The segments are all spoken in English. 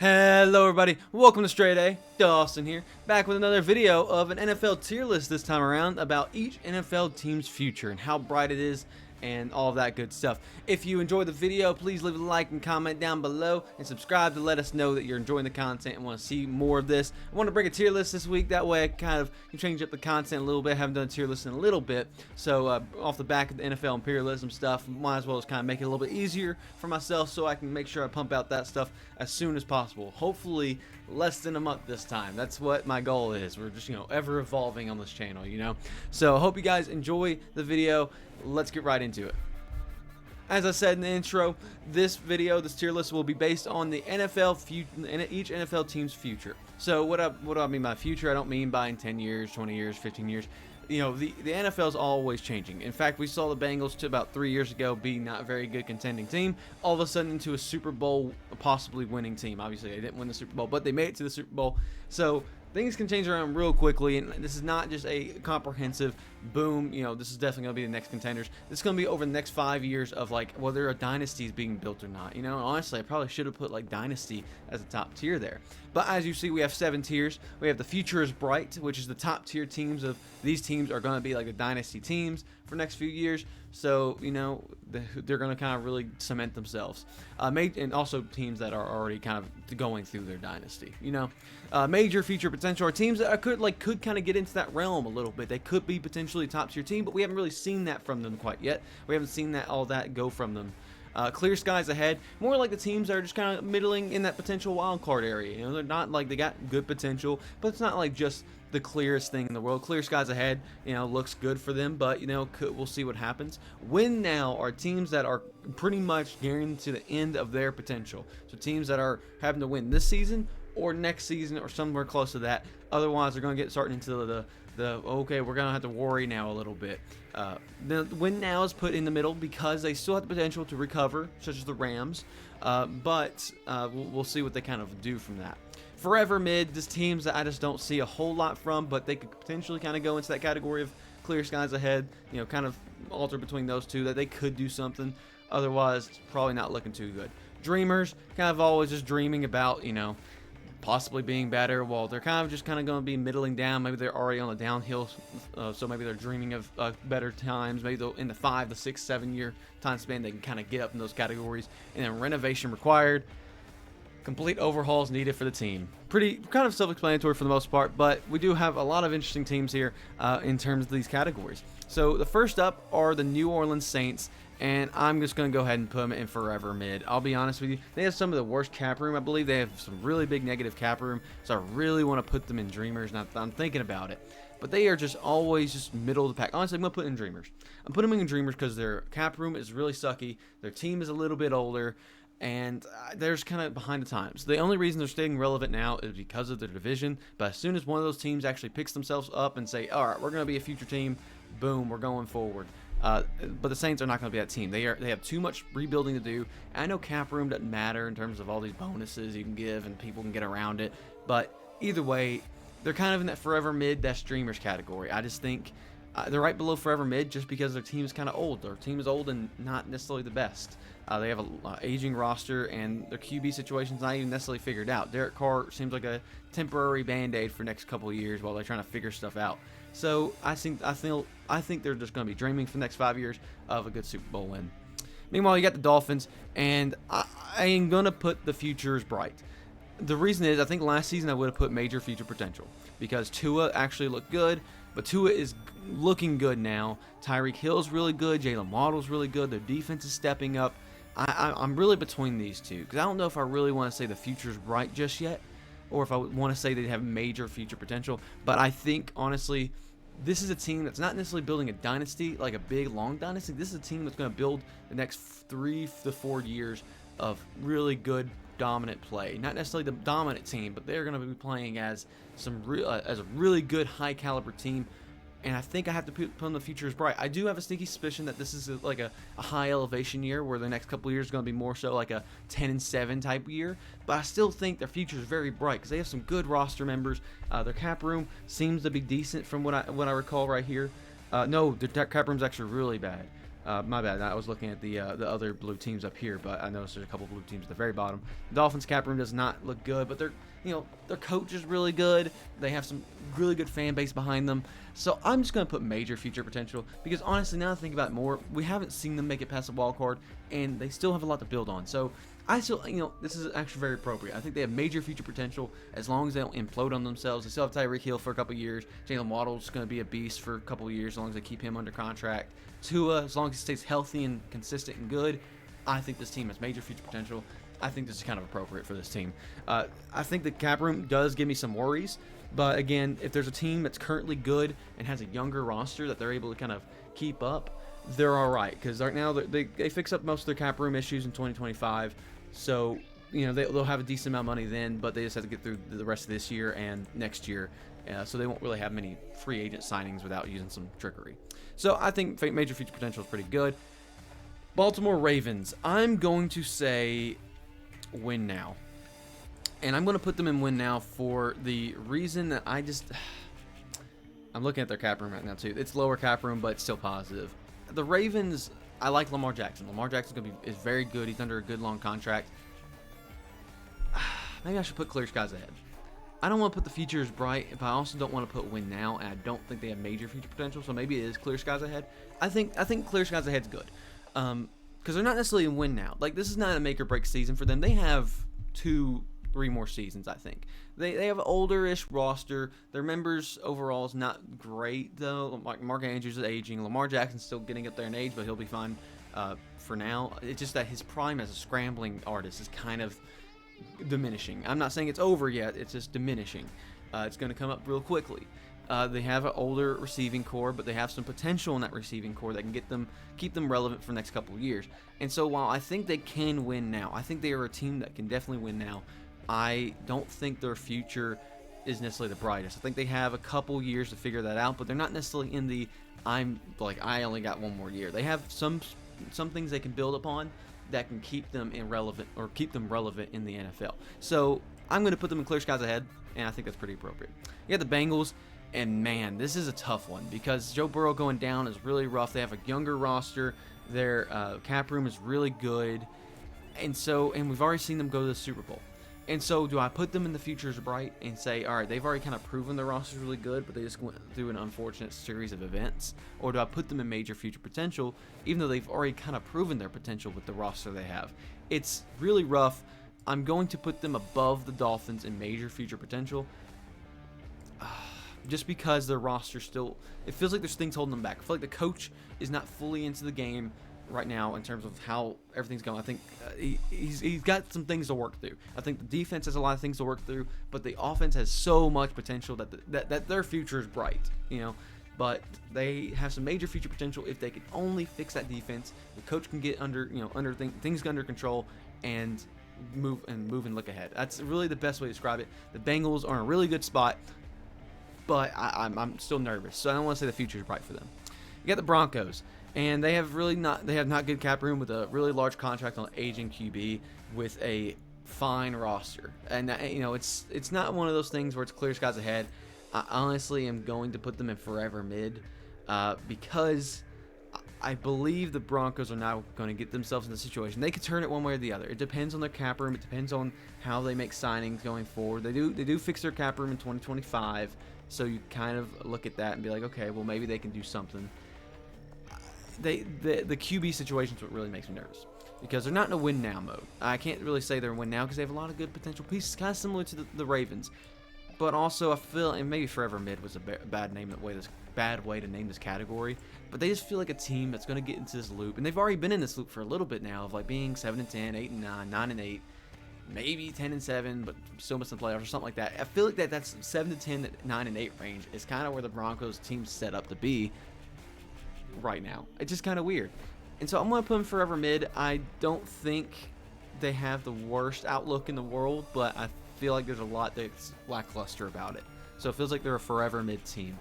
Hello everybody, welcome to StraightA, Dawson here, back with another video of an NFL tier list this time around about each NFL team's future and how bright it is and all of that good stuff. If you enjoyed the video, please leave a like and comment down below and subscribe to let us know that you're enjoying the content and want to see more of this. I want to bring a tier list this week, that way I kind of can change up the content a little bit. I haven't done a tier list in a little bit, so off the back of the NFL imperialism stuff, might as well just kind of make it a little bit easier for myself so I can make sure I pump out that stuff as soon as possible. Hopefully less than a month this time. That's what my goal is. We're just, ever evolving on this channel, So I hope you guys enjoy the video. Let's get right into it. As I said in the intro, this tier list will be based on the each NFL team's future. So what do I mean by future? I don't mean by in 10 years, 20 years, 15 years. The NFL is always changing. In fact, we saw the Bengals to about 3 years ago be not a very good contending team, all of a sudden into a Super Bowl possibly winning team. Obviously, they didn't win the Super Bowl, but they made it to the Super Bowl. So things can change around real quickly, and this is not just a comprehensive boom, this is definitely going to be the next contenders. This is going to be over the next 5 years of whether a dynasty is being built or not. Honestly, I probably should have put dynasty as a top tier there. But as you see, we have 7 tiers. We have the future is bright, which is the top tier teams of these teams are going to be the dynasty teams for next few years. So, they're going to kind of really cement themselves. And also teams that are already kind of going through their dynasty, Major future potential are teams that could kind of get into that realm a little bit. They could be potentially a top tier team, but we haven't really seen that from them quite yet. We haven't seen all that go from them. Clear skies ahead, more like the teams that are just kind of middling in that potential wild card area. They're not they got good potential, but it's not just the clearest thing in the world. Clear skies ahead, looks good for them, but we'll see what happens. Win now are teams that are pretty much guaranteed to the end of their potential. So teams that are having to win this season or next season or somewhere close to that. Otherwise, they're going to get starting into okay, we're going to have to worry now a little bit. The win now is put in the middle because they still have the potential to recover, such as the Rams, but we'll see what they kind of do from that. Forever mid, just teams that I just don't see a whole lot from, but they could potentially kind of go into that category of clear skies ahead, kind of alter between those two, that they could do something. Otherwise, it's probably not looking too good. Dreamers, kind of always just dreaming about, possibly being better. Well, they're kind of going to be middling down. Maybe they're already on the downhill, so maybe they're dreaming of better times. Maybe they'll, in the 5 to 6, 7 year time span, they can kind of get up in those categories. And then renovation required. Complete overhauls needed for the team. Pretty kind of self-explanatory for the most part, but we do have a lot of interesting teams here in terms of these categories. So the first up are the New Orleans Saints, and I'm just going to go ahead and put them in forever mid. I'll be honest with you, they have some of the worst cap room. I believe they have some really big negative cap room, so I really want to put them in Dreamers, and I'm thinking about it. But they are just always just middle of the pack. Honestly, I'm going to put in Dreamers. I'm putting them in Dreamers because their cap room is really sucky, their team is a little bit older, and they're just kind of behind the times. The only reason they're staying relevant now is because of their division, but as soon as one of those teams actually picks themselves up and say, all right, we're going to be a future team, boom, we're going forward. But the Saints are not going to be that team. They have too much rebuilding to do. I know cap room doesn't matter in terms of all these bonuses you can give and people can get around it, but either way, they're kind of in that forever mid-streamers category. I just think they're right below forever mid just because their team is kind of old. Their team is old and not necessarily the best. They have an aging roster, and their QB situation's not even necessarily figured out. Derek Carr seems like a temporary band-aid for the next couple of years while they're trying to figure stuff out. So I think they're just going to be dreaming for the next 5 years of a good Super Bowl win. Meanwhile, you got the Dolphins, and I am going to put the future is bright. The reason is I think last season I would have put major future potential because Tua actually looked good, but Tua is looking good now. Tyreek Hill's really good. Jalen Waddle's really good. Their defense is stepping up. I'm really between these two because I don't know if I really want to say the future is bright just yet or if I want to say they have major future potential. But I think, honestly, this is a team that's not necessarily building a dynasty, like a big, long dynasty. This is a team that's going to build the next 3 to 4 years of really good, dominant play. Not necessarily the dominant team, but they're going to be playing as as a really good, high-caliber team. And I think I have to put on the future is bright. I do have a sneaky suspicion that this is a high elevation year where the next couple of years is going to be more so like a 10-7 type year. But I still think their future is very bright because they have some good roster members. Their cap room seems to be decent from what I recall right here. No, their cap room's actually really bad. My bad. I was looking at the other blue teams up here, but I noticed there's a couple blue teams at the very bottom. Dolphins cap room does not look good, but their coach is really good. They have some really good fan base behind them. So I'm just gonna put major future potential because honestly, now that I think about it more, we haven't seen them make it past the wild card, and they still have a lot to build on. So I still, this is actually very appropriate. I think they have major future potential as long as they don't implode on themselves. They still have Tyreek Hill for a couple years. Jalen Waddle's going to be a beast for a couple of years as long as they keep him under contract. Tua, as long as he stays healthy and consistent and good, I think this team has major future potential. I think this is kind of appropriate for this team. I think the cap room does give me some worries, but again, if there's a team that's currently good and has a younger roster that they're able to kind of keep up, they're all right. Because right now they fix up most of their cap room issues in 2025. So, they'll have a decent amount of money then, but they just have to get through the rest of this year and next year. So they won't really have many free agent signings without using some trickery. So I think major future potential is pretty good. Baltimore Ravens, I'm going to say win now. And I'm going to put them in win now for the reason that I'm looking at their cap room right now too. It's lower cap room, but it's still positive. The Ravens, I like Lamar Jackson. Lamar Jackson is very good. He's under a good long contract. Maybe I should put clear skies ahead. I don't want to put the future is bright, but I also don't want to put win now, and I don't think they have major future potential. So maybe it is clear skies ahead. I think clear skies ahead is good, because they're not necessarily in win now. Like, this is not a make or break season for them. They have 2-3 more seasons, I think. They have an older-ish roster. Their members overall is not great, though. Like, Mark Andrews is aging. Lamar Jackson's still getting up there in age, but he'll be fine for now. It's just that his prime as a scrambling artist is kind of diminishing. I'm not saying it's over yet. It's just diminishing. It's going to come up real quickly. They have an older receiving core, but they have some potential in that receiving core that can keep them relevant for the next couple of years. And so while I think they can win now, I think they are a team that can definitely win now. I don't think their future is necessarily the brightest. I think they have a couple years to figure that out, but they're not necessarily in the I only got one more year. They have some things they can build upon that can keep them relevant in the NFL. So I'm going to put them in clear skies ahead, and I think that's pretty appropriate. You got the Bengals, and man, this is a tough one because Joe Burrow going down is really rough. They have a younger roster. Their cap room is really good, and we've already seen them go to the Super Bowl. And so do I put them in the future as bright and say, all right, they've already kind of proven their roster is really good, but they just went through an unfortunate series of events? Or do I put them in major future potential, even though they've already kind of proven their potential with the roster they have? It's really rough. I'm going to put them above the Dolphins in major future potential, just because their roster still, it feels like there's things holding them back. I feel like the coach is not fully into the game right now in terms of how everything's going. I think he's got some things to work through. I think the defense has a lot of things to work through, but the offense has so much potential that their future is bright, But they have some major future potential if they can only fix that defense. The coach can get things under control and move and look ahead. That's really the best way to describe it. The Bengals are in a really good spot, but I'm still nervous, so I don't want to say the future is bright for them. You got the Broncos. And they have not good cap room with a really large contract on aging QB with a fine roster. And it's not one of those things where it's clear skies ahead. I honestly am going to put them in forever mid because I believe the Broncos are now going to get themselves in the situation. They could turn it one way or the other. It depends on their cap room. It depends on how they make signings going forward. They do fix their cap room in 2025, so you kind of look at that and be like, okay, well maybe they can do something. The QB situation is what really makes me nervous because they're not in a win now mode. I can't really say they're in win now because they have a lot of good potential pieces, kind of similar to the Ravens. But also I feel, and maybe forever mid was a bad way to name this category, but they just feel like a team that's going to get into this loop, and they've already been in this loop for a little bit now of like being 7-10, 8-9, 9-8, maybe 10-7, but still missing the playoffs or something like that. I feel like that's 7-10, 9-8 range is kind of where the Broncos team's set up to be right now. It's just kind of weird. And so I'm going to put them forever mid. I don't think they have the worst outlook in the world, but I feel like there's a lot that's lackluster about it. So it feels like they're a forever mid team.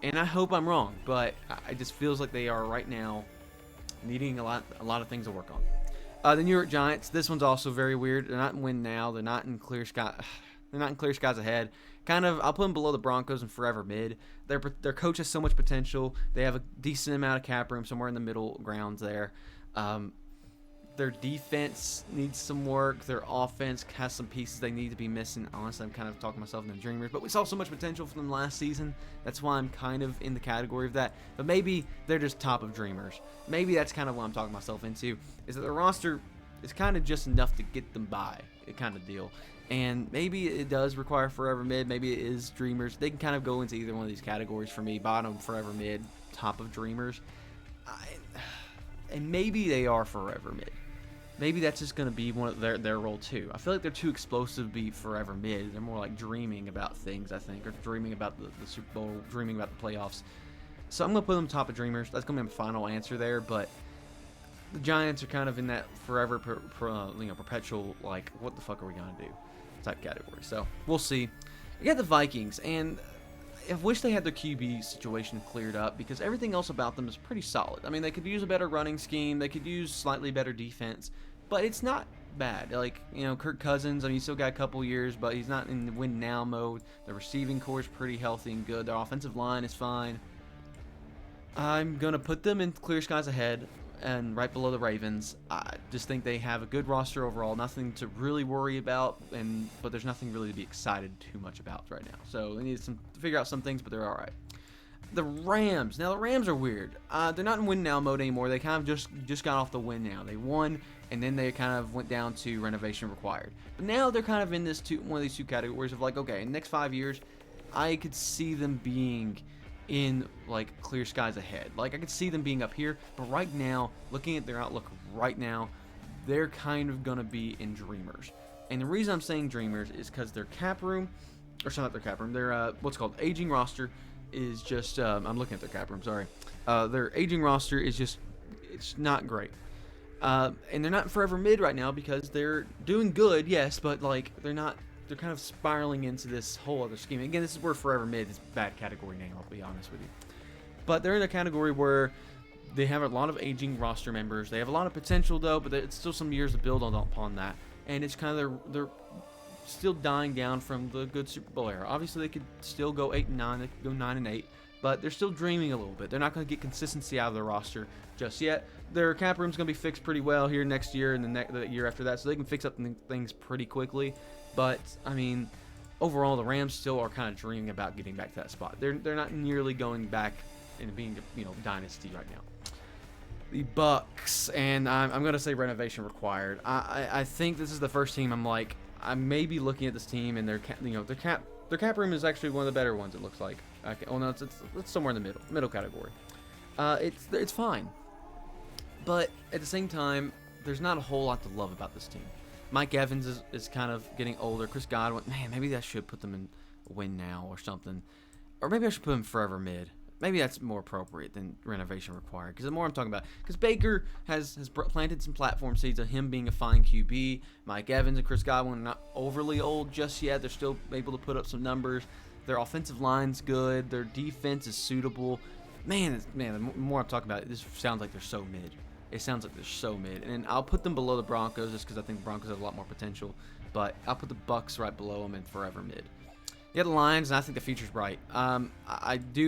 And I hope I'm wrong, but it just feels like they are right now needing a lot of things to work on. The New York Giants, this one's also very weird. They're not in win now. They're not in clear sky. They're not in clear skies ahead. Kind of, I'll put them below the Broncos and forever mid. Their coach has so much potential. They have a decent amount of cap room somewhere in the middle grounds there. Their defense needs some work. Their offense has some pieces they need to be missing. Honestly, I'm kind of talking myself into dreamers, but we saw so much potential from them last season. That's why I'm kind of in the category of that. But maybe they're just top of dreamers. Maybe that's kind of what I'm talking myself into, is that the roster is kind of just enough to get them by, kind of deal. And maybe it does require forever mid. Maybe it is dreamers. They can kind of go into either one of these categories for me. Bottom, forever mid, top of dreamers. And maybe they are forever mid. Maybe that's just going to be one of their role too. I feel like they're too explosive to be forever mid. They're more like dreaming about things, I think, or dreaming about the Super Bowl, dreaming about the playoffs. So I'm going to put them top of dreamers. That's going to be my final answer there. But the Giants are kind of in that forever, perpetual, like, what the fuck are we going to do type category. So we'll see. You got the Vikings, and I wish they had their QB situation cleared up, because everything else about them is pretty solid. I mean, they could use a better running scheme. They could use slightly better defense. But it's not bad. Like, Kirk Cousins, I mean, he's still got a couple years, but he's not in the win now mode. The receiving core is pretty healthy and good. Their offensive line is fine. I'm going to put them in clear skies ahead and right below the Ravens. I just think they have a good roster overall. Nothing to really worry about, but there's nothing really to be excited too much about right now. So they need to figure out some things, but they're all right. The Rams. Now, the Rams are weird. They're not in win now mode anymore. They kind of just got off the win now. They won, and then they kind of went down to renovation required. But now they're kind of in this one of these two categories of like, okay, in the next 5 years, I could see them being in like clear skies ahead. Like, I could see them being up here, but right now, looking at their outlook right now, they're kind of gonna be in dreamers. And the reason I'm saying dreamers is because their cap room, or sorry, not their cap room, their what's called aging roster is just I'm looking at their cap room, sorry. Their aging roster is just, it's not great. And they're not forever mid right now because they're doing good, yes, but like they're kind of spiraling into this whole other scheme. Again, this is where forever mid is a bad category name, I'll be honest with you. But they're in a category where they have a lot of aging roster members. They have a lot of potential though, but it's still some years to build upon that. And it's kind of they're still dying down from the good Super Bowl era. Obviously, they could still go 8-9, they could go 9-8, but they're still dreaming a little bit. They're not going to get consistency out of their roster just yet. Their cap room's going to be fixed pretty well here next year and the year after that, so they can fix up things pretty quickly. But I mean, overall, the Rams still are kind of dreaming about getting back to that spot. They're not nearly going back and being dynasty right now. The Bucks, and I'm going to say renovation required. I think this is the first team I may be looking at this team, and their cap room is actually one of the better ones. It looks like. Okay, oh no, it's somewhere in the middle category. It's fine, but at the same time, there's not a whole lot to love about this team. Mike Evans is kind of getting older. Chris Godwin, man, maybe I should put them in win now or something, or maybe I should put them forever mid. Maybe that's more appropriate than renovation required. Because the more I'm talking about, because Baker has planted some platform seeds of him being a fine QB. Mike Evans and Chris Godwin are not overly old just yet. They're still able to put up some numbers. Their offensive line's good. Their defense is suitable. Man, the more I'm talking about it, this sounds like they're so mid. It sounds like they're so mid. And I'll put them below the Broncos just because I think the Broncos have a lot more potential. But I'll put the Bucks right below them and forever mid. You got the Lions, and I think the future's bright. I think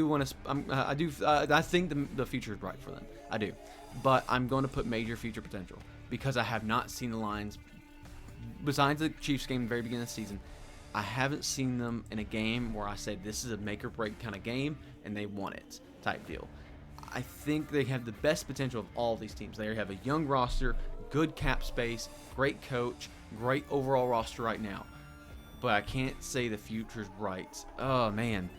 the future is bright for them. I do, but I'm going to put major future potential because I have not seen the Lions. Besides the Chiefs game at the very beginning of the season, I haven't seen them in a game where I said this is a make or break kind of game, and they won it type deal. I think they have the best potential of all of these teams. They have a young roster, good cap space, great coach, great overall roster right now. But I can't say the future's bright. Oh, man.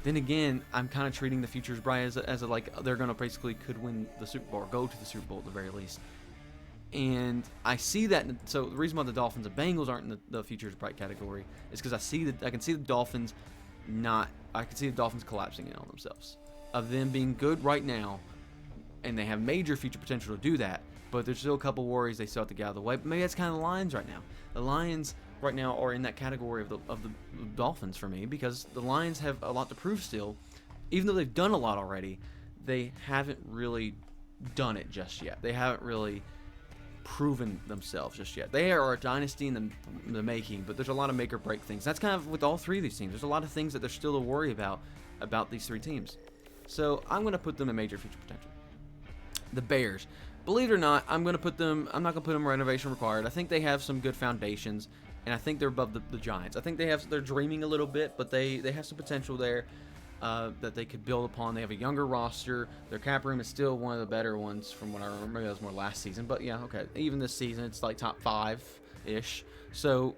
Then again, I'm kind of treating the future's bright as a like they're going to basically could win the Super Bowl or go to the Super Bowl at the very least. And I see that. So the reason why the Dolphins and Bengals aren't in the future's bright category is because I can see the Dolphins collapsing in on themselves. Of them being good right now, and they have major future potential to do that, but there's still a couple worries they still have to get out of the way. But maybe that's kind of the Lions right now. The Lions right now are in that category of the Dolphins for me because the Lions have a lot to prove still. Even though they've done a lot already, they haven't really done it just yet. They haven't really proven themselves just yet. They are a dynasty in the making, but there's a lot of make or break things. That's kind of with all three of these teams. There's a lot of things that there's still to worry about these three teams. So I'm going to put them in major future potential. The Bears. Believe it or not, I'm not going to put them renovation required. I think they have some good foundations, and I think they're above the Giants. I think they're dreaming a little bit, but they have some potential there that they could build upon. They have a younger roster. Their cap room is still one of the better ones from what I remember. Maybe that was more last season, but yeah, okay. Even this season, it's like top 5-ish. So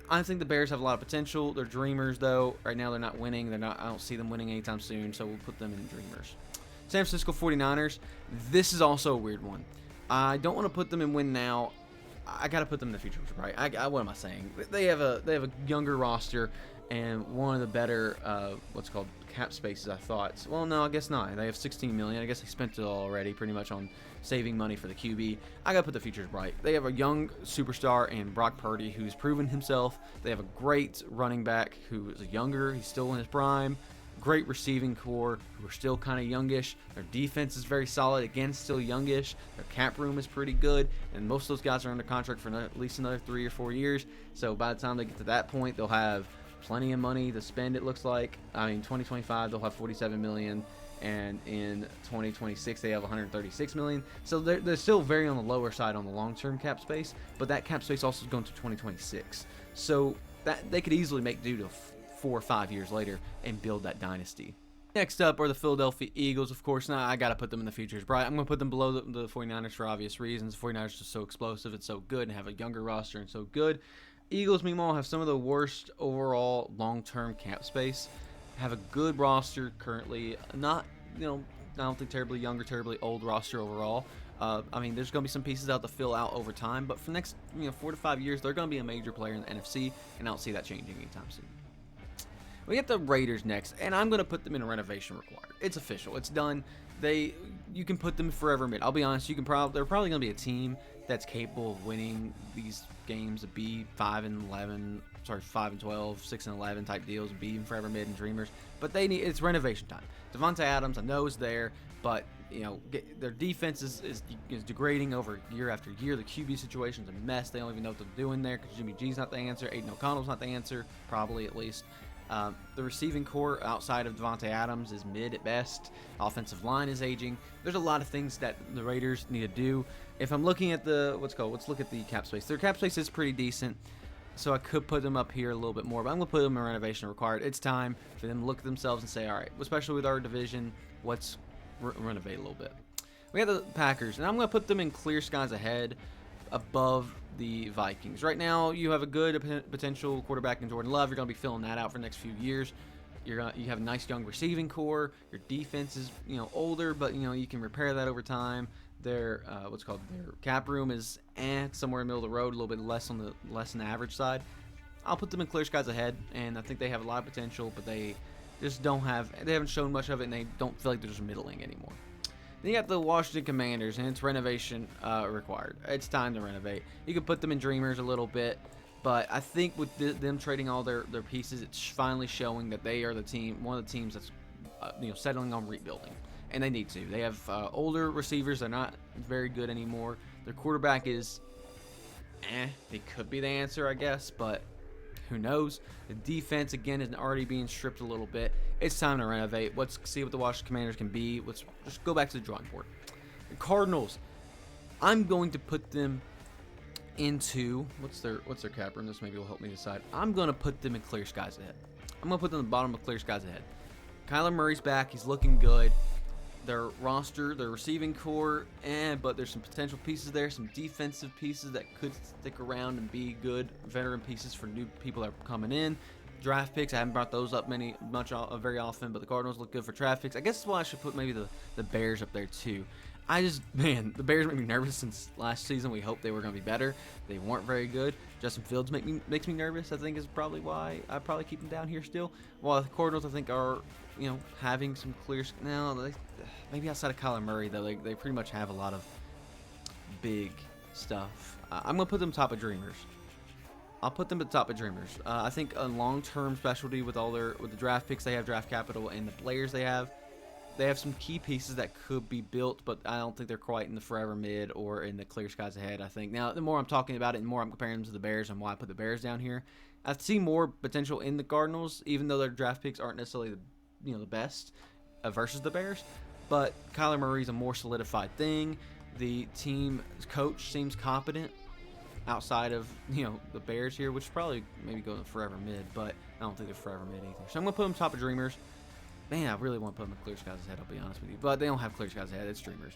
I think the Bears have a lot of potential. They're dreamers, though. Right now, they're not winning. I don't see them winning anytime soon, so we'll put them in dreamers. San Francisco 49ers. This is also a weird one. I don't want to put them in win now. I got to put them in the future, right? What am I saying? They have a younger roster and one of the better cap spaces, I thought. Well, no, I guess not. They have $16 million. I guess they spent it all already pretty much on saving money for the QB. I got to put the futures bright. They have a young superstar in Brock Purdy who's proven himself. They have a great running back who is younger. He's still in his prime. Great receiving core who are still kind of youngish. Their defense is very solid. Again, still youngish. Their cap room is pretty good. And most of those guys are under contract for at least another 3 or 4 years. So by the time they get to that point, they'll have plenty of money to spend, it looks like. I mean, 2025, they'll have $47 million. And in 2026, they have $136 million. So they're still very on the lower side on the long-term cap space. But that cap space also is going to 2026. So that they could easily make do to 4 or 5 years later and build that dynasty. Next up are the Philadelphia Eagles, of course. Now, I got to put them in the futures, right? I'm going to put them below the 49ers for obvious reasons. The 49ers are just so explosive and so good and have a younger roster and so good. Eagles, meanwhile, have some of the worst overall long-term cap space. Have a good roster currently. Not, I don't think terribly young or terribly old roster overall. I mean, there's going to be some pieces out to fill out over time, but for the next 4 to 5 years, they're going to be a major player in the NFC, and I don't see that changing anytime soon. We get the Raiders next, and I'm going to put them in a renovation required. It's official. It's done. You can put them forever mid. I'll be honest, they're probably going to be a team that's capable of winning these games, to be 5-11, 5-12, 6-11 type deals, and be even forever mid and dreamers. But it's renovation time. Devontae Adams, I know, is there, but their defense is degrading over year after year. The QB situation's a mess. They don't even know what they're doing there because Jimmy G's not the answer. Aiden O'Connell's not the answer, probably at least. The receiving core outside of Devontae Adams is mid at best. Offensive line is aging. There's a lot of things that the Raiders need to do. If I'm looking at let's look at the cap space. Their cap space is pretty decent, so I could put them up here a little bit more, but I'm going to put them in renovation required. It's time for them to look at themselves and say, all right, especially with our division, let's renovate a little bit. We have the Packers, and I'm going to put them in clear skies ahead above the Vikings. Right now, you have a good potential quarterback in Jordan Love. You're going to be filling that out for the next few years. You have a nice young receiving core. Your defense is older, but you can repair that over time. Their their cap room is somewhere in the middle of the road, a little bit less on the average side. I'll put them in clear skies ahead, and I think they have a lot of potential, but they just haven't shown much of it, and they don't feel like they're just middling anymore. Then you got the Washington Commanders, and it's renovation required. It's time to renovate. You can put them in dreamers a little bit, but I think with them trading all their pieces, it's finally showing that they are one of the teams that's settling on rebuilding, and they need to. They have older receivers. They're not very good anymore. Their quarterback is He could be the answer, I guess, but who knows? The defense, again, is already being stripped a little bit. It's time to renovate. Let's see what the Washington Commanders can be. Let's just go back to the drawing board. The Cardinals, I'm going to put them into, what's their cap room? This maybe will help me decide. I'm going to put them in clear skies ahead. I'm going to put them in the bottom of clear skies ahead. Kyler Murray's back. He's looking good. Their roster, their receiving core, but there's some potential pieces there, some defensive pieces that could stick around and be good veteran pieces for new people that are coming in. Draft picks, I haven't brought those up very often, but the Cardinals look good for draft picks. I guess that's why I should put maybe the Bears up there too. The Bears make me nervous since last season. We hoped they were going to be better. They weren't very good. Justin Fields makes me nervous, I think, is probably why I probably keep them down here still. While the Cardinals, I think, are having some clear. Now, maybe outside of Kyler Murray, though, they pretty much have a lot of big stuff. I'm going to put them top of Dreamers. I'll put them at the top of Dreamers. I think a long-term specialty with the draft picks they have, draft capital, and the players they have, They have some key pieces that could be built, but I don't think they're quite in the forever mid or in the clear skies ahead, I think. Now, the more I'm talking about it, and more I'm comparing them to the Bears and why I put the Bears down here, I see more potential in the Cardinals, even though their draft picks aren't necessarily the best versus the Bears. But Kyler Murray's a more solidified thing. The team coach seems competent outside of the Bears here, which is probably maybe going forever mid, but I don't think they're forever mid either. So I'm gonna put them top of Dreamers. Man, I really want to put them in clear skies ahead, I'll be honest with you, but they don't have clear skies ahead. It's Dreamers.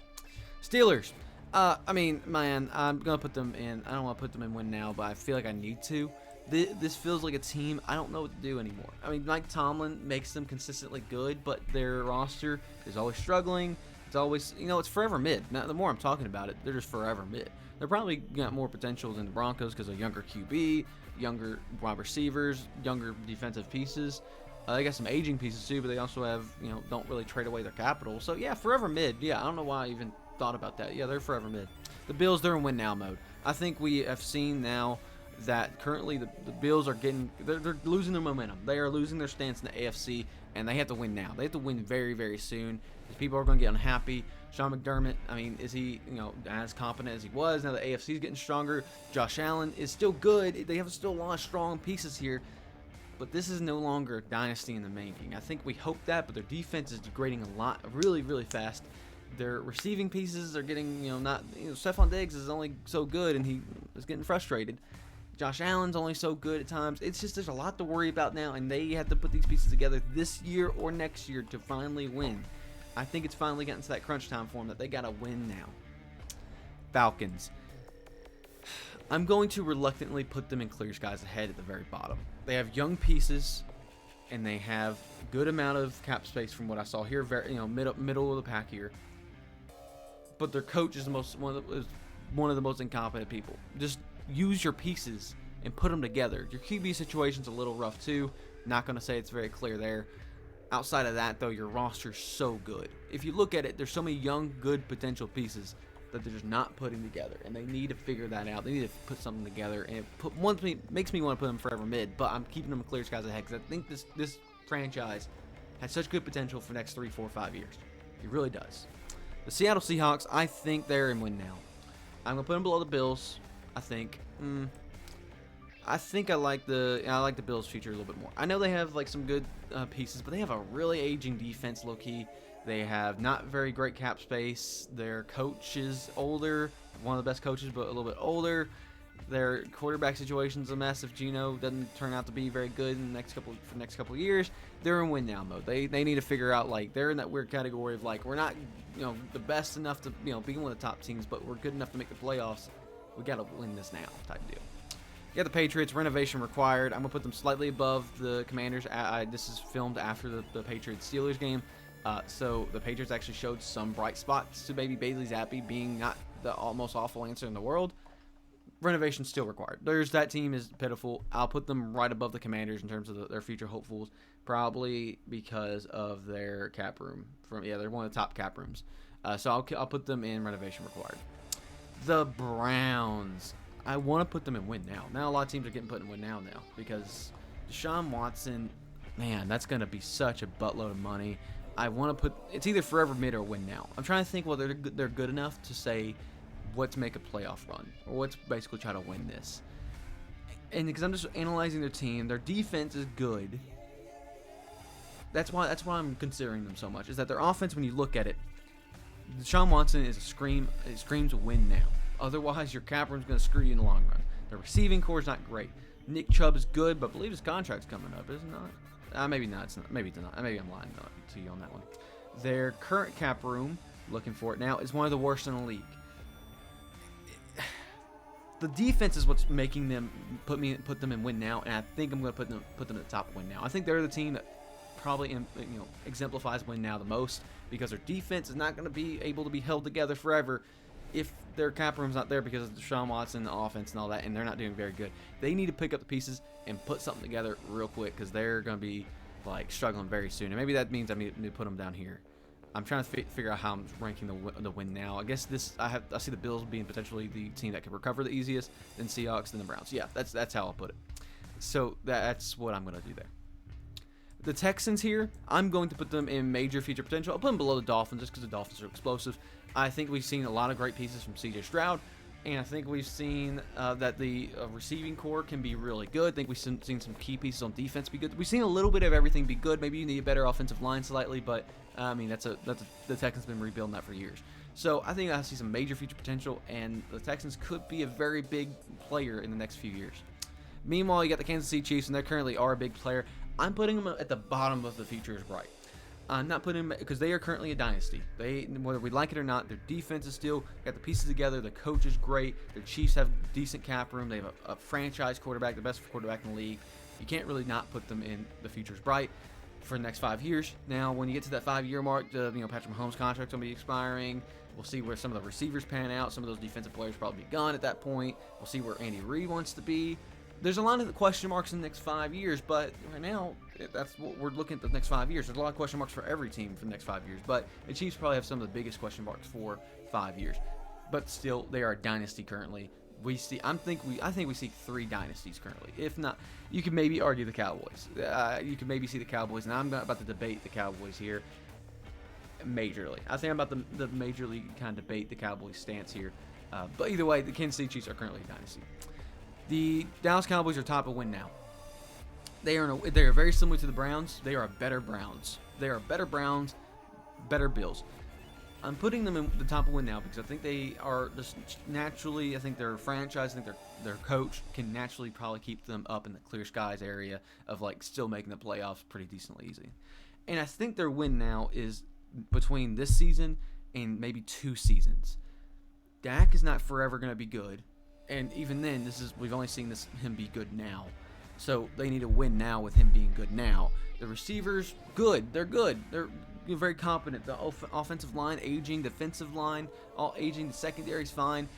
Steelers. I mean, man, I'm gonna put them in. I don't want to put them in win now, but I feel like I need to. This feels like a team I don't know what to do anymore. I mean, Mike Tomlin makes them consistently good, but their roster is always struggling. It's always, it's forever mid. Now, the more I'm talking about it, they're just forever mid. They're probably got more potential than the Broncos because of younger QB, younger wide receivers, younger defensive pieces. They got some aging pieces too, but they also have, don't really trade away their capital. So yeah, forever mid. Yeah, I don't know why I even thought about that. Yeah, they're forever mid. The Bills, they're in win now mode. I think we have seen now that currently the Bills are they're losing their momentum. They are losing their stance in the AFC, and they have to win now. They have to win very, very soon because people are going to get unhappy. Sean McDermott, I mean, is he, as competent as he was? Now the AFC is getting stronger. Josh Allen is still good. They have still a lot of strong pieces here. But this is no longer a dynasty in the making. I think we hoped that, but their defense is degrading a lot, really, really fast. Their receiving pieces are getting, Stephon Diggs is only so good, and he is getting frustrated. Josh Allen's only so good at times. It's just there's a lot to worry about now, and they have to put these pieces together this year or next year to finally win. I think it's finally gotten to that crunch time for them that they got to win now. Falcons. I'm going to reluctantly put them in clear skies ahead at the very bottom. They have young pieces, and they have a good amount of cap space from what I saw here. Very, middle of the pack here. But their coach is one of the most incompetent people. Just use your pieces and put them together. Your QB situation's a little rough too. Not going to say it's very clear there. Outside of that, though, your roster's so good. If you look at it, there's so many young, good potential pieces that they're just not putting together, and they need to figure that out. They need to put something together, and it makes me want to put them forever mid, but I'm keeping them clear skies ahead because I think this franchise has such good potential for the next 3, 4, 5 years. It really does. The Seattle Seahawks, I think they're in win now. I'm gonna put them below the Bills. I think. I like the Bills' future a little bit more. I know they have like some good pieces, but they have a really aging defense, low key. They have not very great cap space. Their coach is older, one of the best coaches, but a little bit older. Their quarterback situation's a mess. If Geno doesn't turn out to be very good in the next couple of years, they're in win now mode. They need to figure out, like, they're in that weird category of like, we're not the best enough to be one of the top teams, but we're good enough to make the playoffs. We got to win this now type deal. Yeah, the Patriots, renovation required. I'm gonna put them slightly above the Commanders. This is filmed after the Patriots-Steelers game. So the Patriots actually showed some bright spots to maybe Bailey Zappi being not the most awful answer in the world. Renovation still required. That team is pitiful. I'll put them right above the Commanders in terms of their future hopefuls, probably because of their cap room. They're one of the top cap rooms. So I'll put them in renovation required. The Browns. I want to put them in win now. Now a lot of teams are getting put in win now because Deshaun Watson, man, that's going to be such a buttload of money. I want to put it's either forever mid or win now. I'm trying to think whether they're good enough to say what's make a playoff run or what's basically try to win this. And because I'm just analyzing their team, their defense is good. That's why I'm considering them so much. Is that their offense, when you look at it, Deshaun Watson is it screams win now. Otherwise, your cap room's going to screw you in the long run. The receiving core is not great. Nick Chubb is good, but I believe his contract's coming up, isn't it? Maybe not. It's not. Maybe it's not. Maybe I'm lying to you on that one. Their current cap room, looking for it now, is one of the worst in the league. The defense is what's making them put them in win now, and I think I'm going to put them at the top of win now. I think they're the team that probably exemplifies win now the most because their defense is not going to be able to be held together forever if their cap room's not there because of Deshaun Watson, the offense, and all that, and they're not doing very good. They need to pick up the pieces and put something together real quick because they're going to be like struggling very soon. And maybe that means I need to put them down here. I'm trying to figure out how I'm ranking the win now. I guess I see the Bills being potentially the team that can recover the easiest, then Seahawks, then the Browns. Yeah, that's how I'll put it. So that's what I'm going to do there. The Texans here, I'm going to put them in major future potential. I'll put them below the Dolphins just because the Dolphins are explosive. I think we've seen a lot of great pieces from C.J. Stroud, and I think we've seen that the receiving core can be really good. I think we've seen some key pieces on defense be good. We've seen a little bit of everything be good. Maybe you need a better offensive line slightly, but I mean the Texans have been rebuilding that for years. So I think I see some major future potential, and the Texans could be a very big player in the next few years. Meanwhile, you got the Kansas City Chiefs, and they currently are a big player. I'm putting them at the bottom of the future is bright. I'm not putting them because they are currently a dynasty. Whether we like it or not, their defense is still got the pieces together. The coach is great. The Chiefs have decent cap room. They have a franchise quarterback, the best quarterback in the league. You can't really not put them in the future is bright for the next 5 years. Now, when you get to that 5-year mark, Patrick Mahomes' contract's gonna be expiring. We'll see where some of the receivers pan out. Some of those defensive players will probably be gone at that point. We'll see where Andy Reid wants to be. There's a lot of question marks in the next 5 years, but right now, that's what we're looking at the next 5 years. There's a lot of question marks for every team for the next 5 years, but the Chiefs probably have some of the biggest question marks for 5 years. But still, they are a dynasty currently. I think we see 3 dynasties currently. If not, you could maybe argue the Cowboys. You could maybe see the Cowboys, and I'm not about to debate the Cowboys here majorly. I think I'm about the majorly kind of debate the Cowboys stance here. But either way, the Kansas City Chiefs are currently a dynasty. The Dallas Cowboys are top of win now. They are very similar to the Browns. They are better Browns. They are better Browns, better Bills. I'm putting them in the top of win now because I think they are just naturally. I think their franchise, I think their coach can naturally probably keep them up in the clear skies area of like still making the playoffs pretty decently easy. And I think their win now is between this season and maybe 2 seasons. Dak is not forever going to be good. And even then, we've only seen him be good now. So they need to win now with him being good now. The receivers, good. They're good. They're very competent. The offensive line, aging. Defensive line, all aging. The secondary's fine.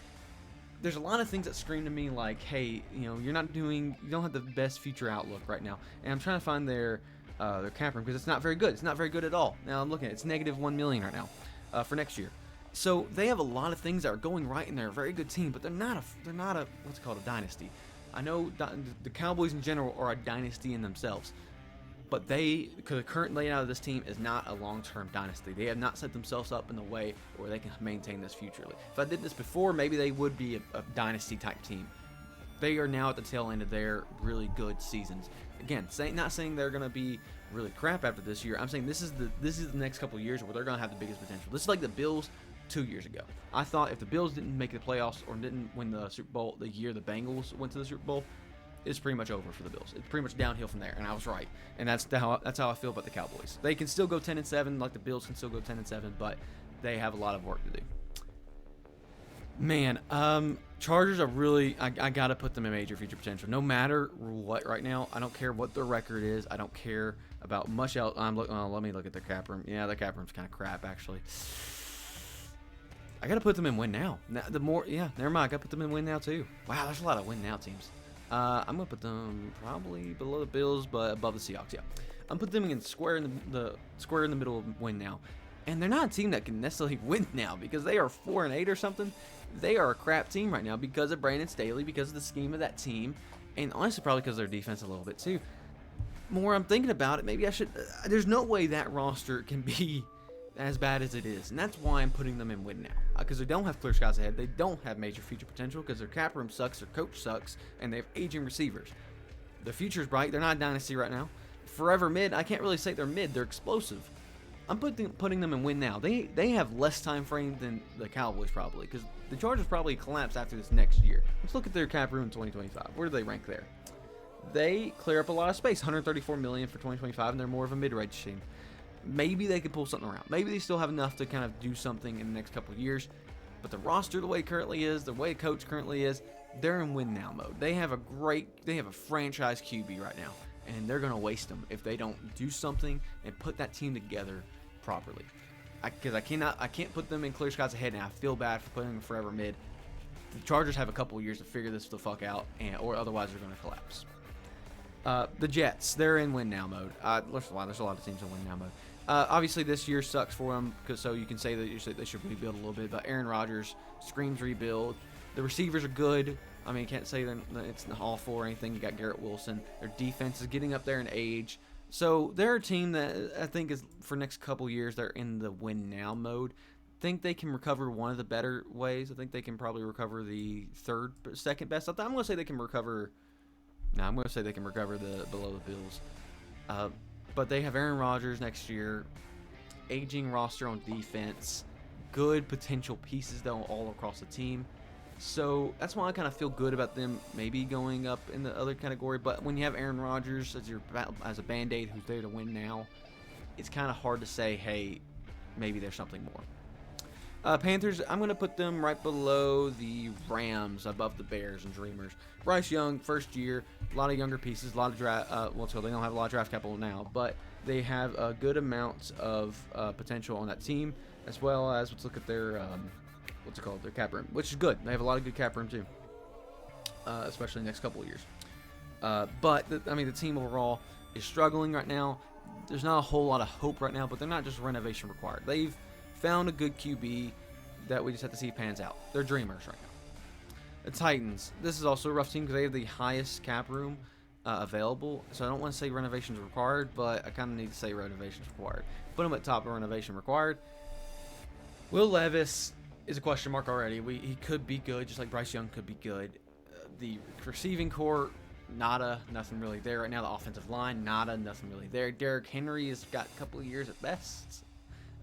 There's a lot of things that scream to me like, hey, you don't have the best future outlook right now. And I'm trying to find their cap room because it's not very good. It's not very good at all. Now I'm looking at it. It's negative $1 million right now for next year. So they have a lot of things that are going right, and they're a very good team, but they're not a what's it called, a dynasty. I know the Cowboys in general are a dynasty in themselves, but the current layout of this team is not a long-term dynasty. They have not set themselves up in the way where they can maintain this futurely. If I did this before, maybe they would be a dynasty-type team. They are now at the tail end of their really good seasons. Again, not saying they're going to be really crap after this year. I'm saying this is the next couple of years where they're going to have the biggest potential. This is like the Bills 2 years ago. I thought if the Bills didn't make the playoffs or didn't win the Super Bowl the year the Bengals went to the Super Bowl, it's pretty much over for the Bills. It's pretty much downhill from there, and I was right. And that's how I feel about the Cowboys. They can still go 10-7, like the Bills can still go 10-7, but they have a lot of work to do. Man, Chargers are really. I gotta put them in major future potential. No matter what, right now, I don't care what their record is. I don't care about much else. Let me look at their cap room. Yeah, their cap room's kind of crap, actually. I gotta put them in win now. Never mind. I gotta put them in win now too. Wow, there's a lot of win now teams. I'm gonna put them probably below the Bills, but above the Seahawks. Yeah, I'm putting them in square in the middle of win now. And they're not a team that can necessarily win now because they are 4-8 or something. They are a crap team right now because of Brandon Staley, because of the scheme of that team, and honestly probably because of their defense a little bit too. More I'm thinking about it, maybe I should. There's no way that roster can be as bad as it is, and that's why I'm putting them in win now. Because they don't have clear skies ahead, they don't have major future potential because their cap room sucks, their coach sucks, and they have aging receivers. Their future's bright. They're not a dynasty right now. Forever mid. I can't really say they're mid. They're explosive. I'm putting them in win now. They have less time frame than the Cowboys probably, because the Chargers probably collapse after this next year. Let's look at their cap room in 2025. Where do they rank there? They clear up a lot of space, $134 million for 2025, and they're more of a mid-range team. Maybe they could pull something around. Maybe they still have enough to kind of do something in the next couple of years. But the roster, the way it currently is, the way the coach currently is, they're in win now mode. They have a franchise QB right now, and they're going to waste them if they don't do something and put that team together properly. Because I can't put them in clear skies ahead, and I feel bad for putting them forever mid. The Chargers have a couple of years to figure this the fuck out, or otherwise they're going to collapse. The Jets, they're in win now mode. There's a lot of teams in win now mode. Obviously, this year sucks for them, so you can say that they should rebuild a little bit. But Aaron Rodgers screams rebuild. The receivers are good. I mean, can't say that it's awful or anything. You got Garrett Wilson. Their defense is getting up there in age. So they're a team that I think is for next couple years they're in the win now mode. Think they can recover one of the better ways. I think they can probably recover the second best. I'm going to say they can recover. No, I'm going to say they can recover the below the Bills. But they have Aaron Rodgers next year, aging roster on defense, good potential pieces though all across the team. So that's why I kind of feel good about them maybe going up in the other category. But when you have Aaron Rodgers as a band-aid who's there to win now, it's kind of hard to say, hey, maybe there's something more. Panthers, I'm going to put them right below the Rams, above the Bears and Dreamers. Bryce Young, first year, a lot of younger pieces, a lot of draft. They don't have a lot of draft capital now, but they have a good amount of potential on that team, as well as let's look at their their cap room, which is good. They have a lot of good cap room too, especially in the next couple of years. But the team overall is struggling right now. There's not a whole lot of hope right now, but they're not just renovation required. They've found a good QB that we just have to see if pans out. They're dreamers right now. The Titans. This is also a rough team because they have the highest cap room available. So I don't want to say renovations required, but I kind of need to say renovations required. Put them at top of renovation required. Will Levis is a question mark already. He could be good, just like Bryce Young could be good. The receiving core, nada, nothing really there right now. The offensive line, nada, nothing really there. Derrick Henry has got a couple of years at best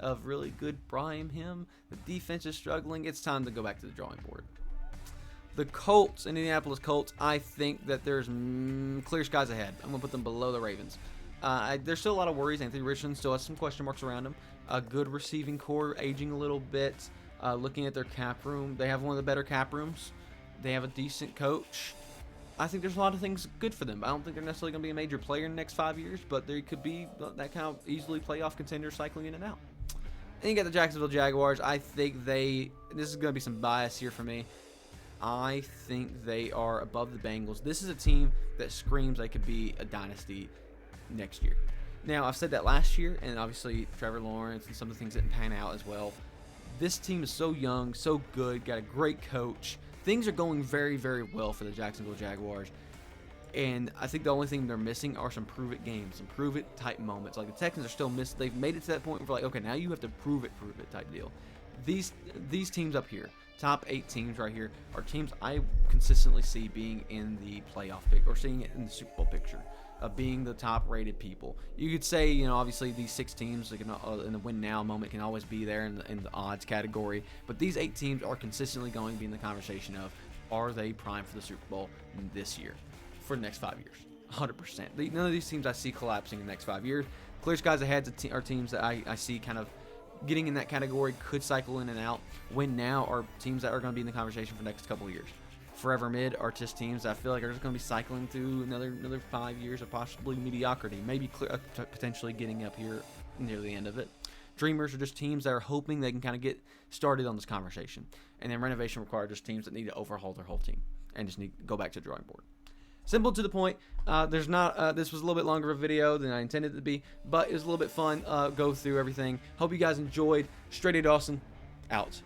of really good prime him. The defense is struggling. It's time to go back to the drawing board. The Colts, Indianapolis Colts, I think that there's clear skies ahead. I'm going to put them below the Ravens. There's still a lot of worries. Anthony Richardson still has some question marks around him. A good receiving core, aging a little bit. Looking at their cap room, they have one of the better cap rooms. They have a decent coach. I think there's a lot of things good for them. I don't think they're necessarily going to be a major player in the next 5 years, but they could be that kind of easily playoff contender cycling in and out. And you got the Jacksonville Jaguars. I think this is going to be some bias here for me. I think they are above the Bengals. This is a team that screams they could be a dynasty next year. Now, I've said that last year, and obviously Trevor Lawrence and some of the things didn't pan out as well. This team is so young, so good, got a great coach. Things are going very, very well for the Jacksonville Jaguars. And I think the only thing they're missing are some prove-it games, some prove-it type moments. Like the Texans are still missing. They've made it to that point where like, okay, now you have to prove it type deal. These teams up here, top 8 teams right here, are teams I consistently see being in the playoff pick or seeing it in the Super Bowl picture. Being the top-rated people. You could say, obviously these 6 teams in the win now moment can always be there in the odds category, but these 8 teams are consistently going to be in the conversation of, are they primed for the Super Bowl this year, for the next 5 years? 100%. None of these teams I see collapsing in the next 5 years. Clear skies ahead are teams that I see kind of getting in that category, could cycle in and out. Win now are teams that are going to be in the conversation for the next couple of years. Forever mid are just teams that I feel like are just going to be cycling through another 5 years of possibly mediocrity, maybe potentially getting up here near the end of it. Dreamers are just teams that are hoping they can kind of get started on this conversation. And then renovation required just teams that need to overhaul their whole team and just need to go back to the drawing board. Simple to the point. This was a little bit longer of a video than I intended it to be, but it was a little bit fun. Go through everything. Hope you guys enjoyed. StraightA Dawson, out.